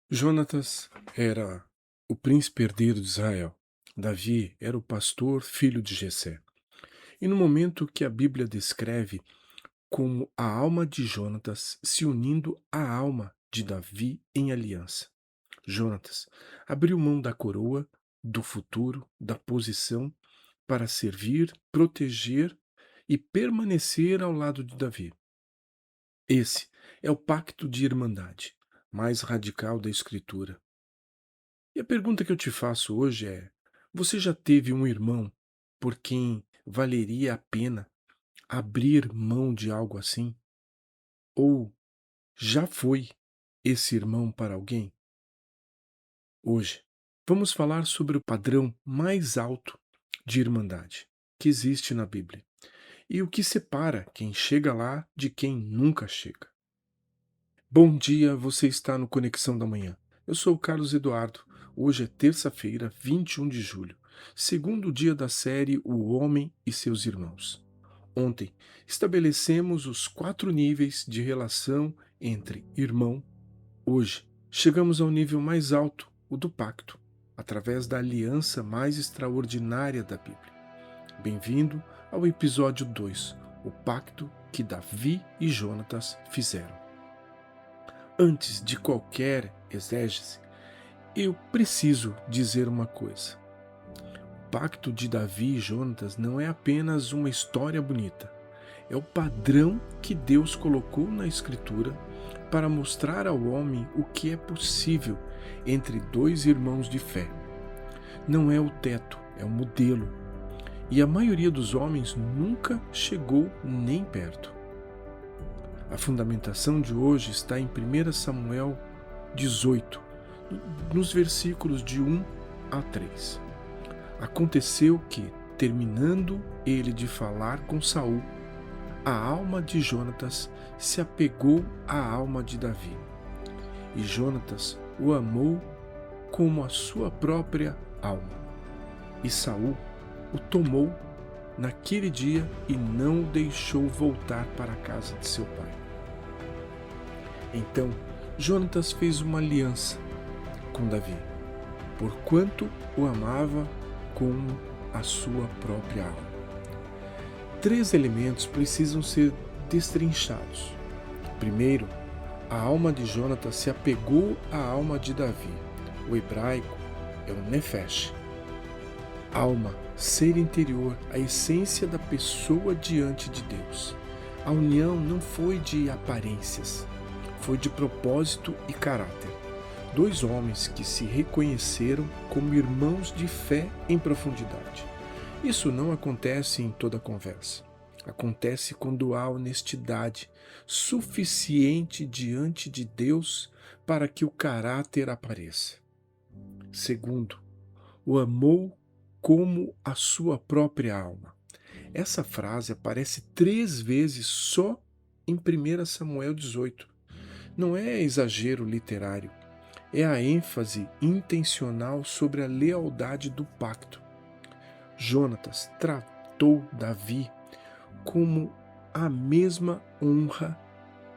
Jonatas era o príncipe herdeiro de Israel. Davi era o pastor, filho de Jessé. E no momento que a Bíblia descreve como a alma de Jonatas se unindo à alma de Davi em aliança. Jonatas abriu mão da coroa, do futuro, da posição para servir, proteger e permanecer ao lado de Davi. Esse é o pacto de irmandade mais radical da Escritura. E a pergunta que eu te faço hoje é: você já teve um irmão por quem valeria a pena abrir mão de algo assim? Ou já foi esse irmão para alguém? Hoje, vamos falar sobre o padrão mais alto de irmandade que existe na Bíblia e o que separa quem chega lá de quem nunca chega. Bom dia, você está no Conexão da Manhã. Eu sou o Carlos Eduardo. Hoje é terça-feira, 21 de julho, segundo dia da série O Homem e Seus Irmãos. Ontem, estabelecemos os 4 níveis de relação entre irmão. Hoje, chegamos ao nível mais alto, o do pacto, através da aliança mais extraordinária da Bíblia. Bem-vindo ao episódio 2, o pacto que Davi e Jonatas fizeram. Antes de qualquer exégese, eu preciso dizer uma coisa. O pacto de Davi e Jonatas não é apenas uma história bonita. É o padrão que Deus colocou na Escritura para mostrar ao homem o que é possível entre dois irmãos de fé. Não é o teto, é o modelo. E a maioria dos homens nunca chegou nem perto. A fundamentação de hoje está em 1 Samuel 18, nos versículos de 1 a 3. Aconteceu que, terminando ele de falar com Saul, a alma de Jonatas se apegou à alma de Davi. E Jonatas o amou como a sua própria alma. E Saul o tomou naquele dia e não o deixou voltar para a casa de seu pai. Então Jonatas fez uma aliança com Davi, porquanto o amava como a sua própria alma. 3 elementos precisam ser destrinchados. Primeiro, a alma de Jonatas se apegou à alma de Davi. O hebraico é o nefesh. Alma, ser interior, a essência da pessoa diante de Deus. A união não foi de aparências, foi de propósito e caráter. 2 homens que se reconheceram como irmãos de fé em profundidade. Isso não acontece em toda conversa. Acontece quando há honestidade suficiente diante de Deus para que o caráter apareça. Segundo, o amou como a sua própria alma. Essa frase aparece 3 vezes só em 1 Samuel 18. Não é exagero literário, é a ênfase intencional sobre a lealdade do pacto. Jonatas tratou Davi como a mesma honra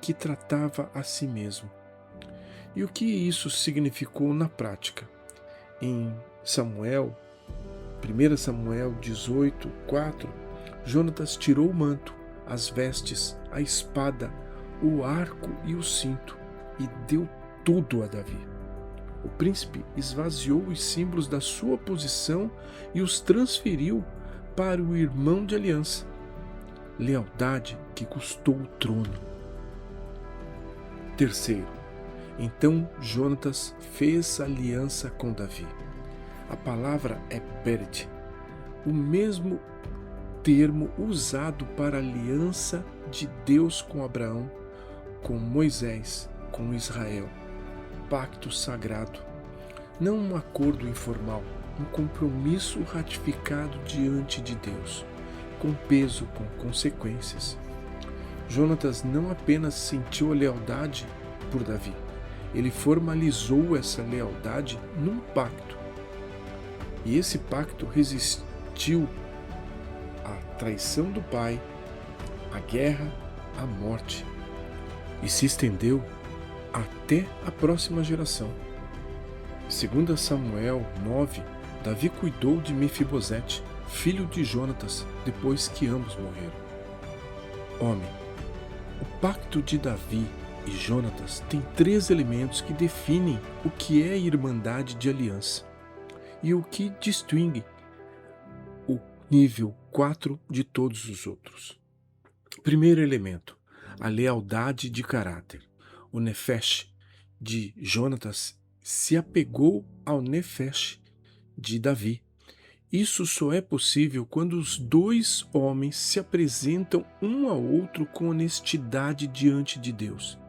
que tratava a si mesmo. E o que isso significou na prática? Em 1 Samuel 18, 4, Jonatas tirou o manto, as vestes, a espada, o arco e o cinto e deu tudo a Davi. O príncipe esvaziou os símbolos da sua posição e os transferiu para o irmão de aliança. Lealdade que custou o trono. Terceiro, então Jonatas fez aliança com Davi. A palavra é bered, o mesmo termo usado para a aliança de Deus com Abraão, com Moisés, com Israel. Pacto sagrado, não um acordo informal, um compromisso ratificado diante de Deus, com peso, com consequências. Jonatas não apenas sentiu a lealdade por Davi, ele formalizou essa lealdade num pacto. E esse pacto resistiu à traição do pai, à guerra, à morte, e se estendeu até a próxima geração. Segundo Samuel 9, Davi cuidou de Mefibosete, filho de Jonatas, depois que ambos morreram. Homem. O pacto de Davi e Jonatas tem 3 elementos que definem o que é irmandade de aliança e o que distingue o nível 4 de todos os outros. Primeiro elemento, a lealdade de caráter. O Nefesh de Jonatas se apegou ao Nefesh de Davi. Isso só é possível quando os 2 homens se apresentam um ao outro com honestidade diante de Deus,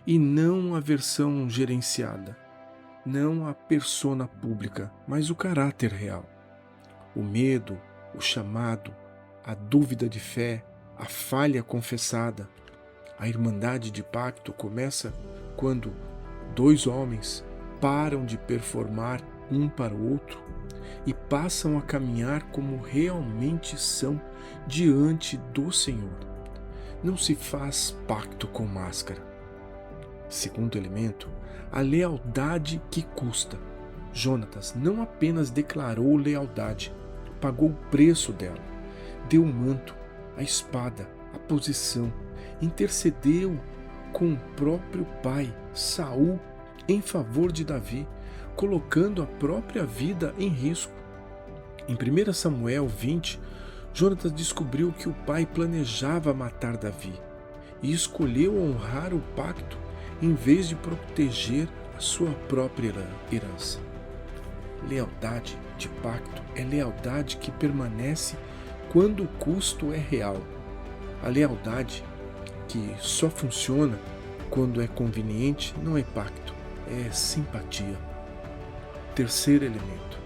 e não a versão gerenciada, não a persona pública, mas o caráter real. O medo, o chamado, a dúvida de fé, a falha confessada. A irmandade de pacto começa quando 2 homens param de performar um para o outro e passam a caminhar como realmente são diante do Senhor. Não se faz pacto com máscara. Segundo elemento, a lealdade que custa. Jonatas não apenas declarou lealdade, pagou o preço dela, deu o manto, a espada, a posição, intercedeu com o próprio pai, Saul, em favor de Davi, colocando a própria vida em risco. Em 1 Samuel 20, Jonatas descobriu que o pai planejava matar Davi e escolheu honrar o pacto em vez de proteger a sua própria herança. Lealdade de pacto é lealdade que permanece quando o custo é real. A lealdade que só funciona quando é conveniente não é pacto, é simpatia. Terceiro elemento,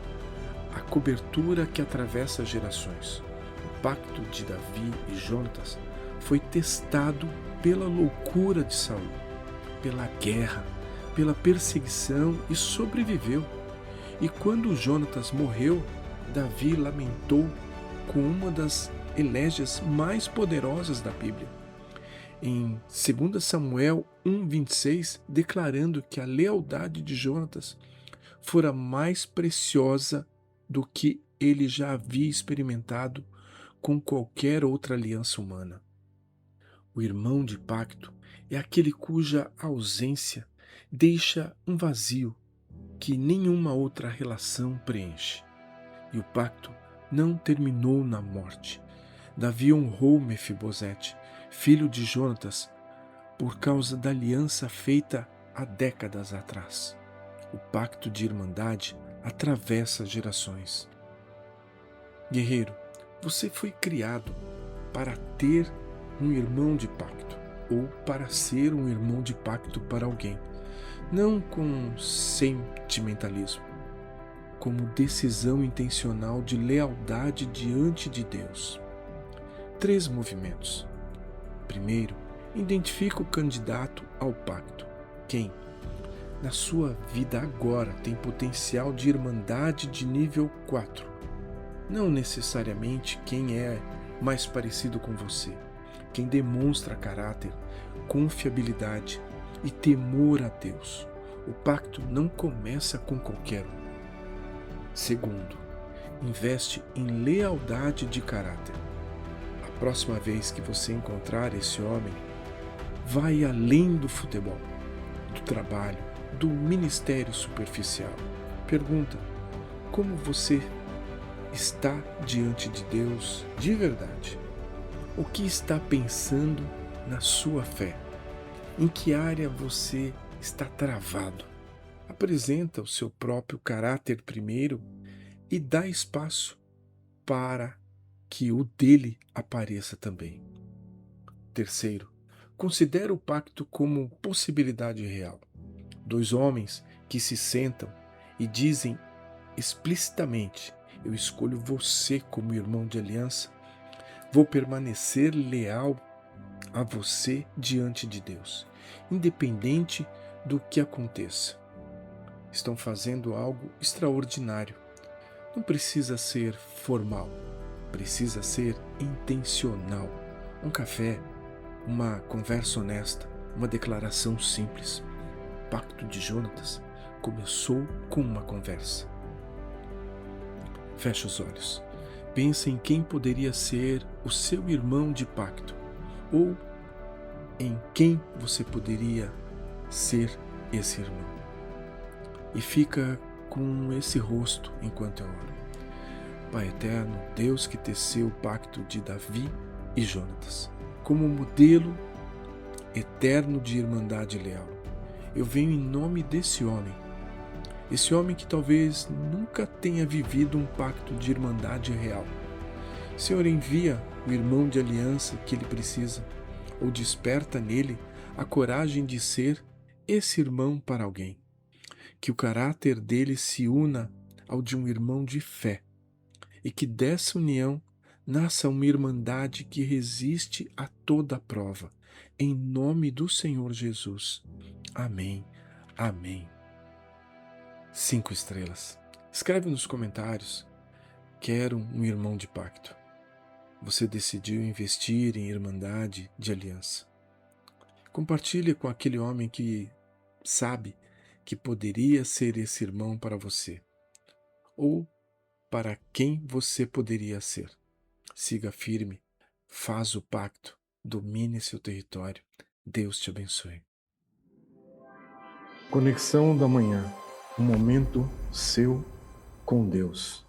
a cobertura que atravessa gerações. O pacto de Davi e Jonatas foi testado pela loucura de Saul, pela guerra, pela perseguição e sobreviveu. E quando Jonatas morreu, Davi lamentou com uma das elégias mais poderosas da Bíblia, em 2 Samuel 1,26, declarando que a lealdade de Jonatas fora mais preciosa do que ele já havia experimentado com qualquer outra aliança humana. O irmão de pacto é aquele cuja ausência deixa um vazio que nenhuma outra relação preenche. E o pacto não terminou na morte. Davi honrou Mefibosete, filho de Jonatas, por causa da aliança feita há décadas atrás. O pacto de irmandade atravessa gerações. Guerreiro, você foi criado para ter um irmão de pacto, ou para ser um irmão de pacto para alguém, não com sentimentalismo, como decisão intencional de lealdade diante de Deus. 3 movimentos. Primeiro, identifica o candidato ao pacto. Quem, na sua vida agora, tem potencial de irmandade de nível 4. Não necessariamente quem é mais parecido com você, quem demonstra caráter, confiabilidade e temor a Deus. O pacto não começa com qualquer um. Segundo, investe em lealdade de caráter. A próxima vez que você encontrar esse homem, vai além do futebol, do trabalho, do ministério superficial. Pergunta: como você está diante de Deus de verdade? O que está pensando na sua fé? Em que área você está travado? Apresenta o seu próprio caráter primeiro e dá espaço para que o dele apareça também. Terceiro, considera o pacto como possibilidade real. 2 homens que se sentam e dizem explicitamente: eu escolho você como irmão de aliança, vou permanecer leal a você diante de Deus, independente do que aconteça. Estão fazendo algo extraordinário. Não precisa ser formal, precisa ser intencional. Um café, uma conversa honesta, uma declaração simples. Pacto de Jonatas começou com uma conversa. Feche os olhos. Pense em quem poderia ser o seu irmão de pacto, ou em quem você poderia ser esse irmão. E fica com esse rosto enquanto eu oro. Pai eterno, Deus que teceu o pacto de Davi e Jonatas, como modelo eterno de irmandade leal, eu venho em nome desse homem, esse homem que talvez nunca tenha vivido um pacto de irmandade real. Senhor, envia o irmão de aliança que ele precisa, ou desperta nele a coragem de ser esse irmão para alguém. Que o caráter dele se una ao de um irmão de fé, e que dessa união nasça uma irmandade que resiste a toda prova. Em nome do Senhor Jesus. Amém. Amém. 5 estrelas. Escreve nos comentários: quero um irmão de pacto. Você decidiu investir em irmandade de aliança. Compartilhe com aquele homem que sabe que poderia ser esse irmão para você, ou para quem você poderia ser. Siga firme, faz o pacto, domine seu território. Deus te abençoe. Conexão da Manhã, um momento seu com Deus.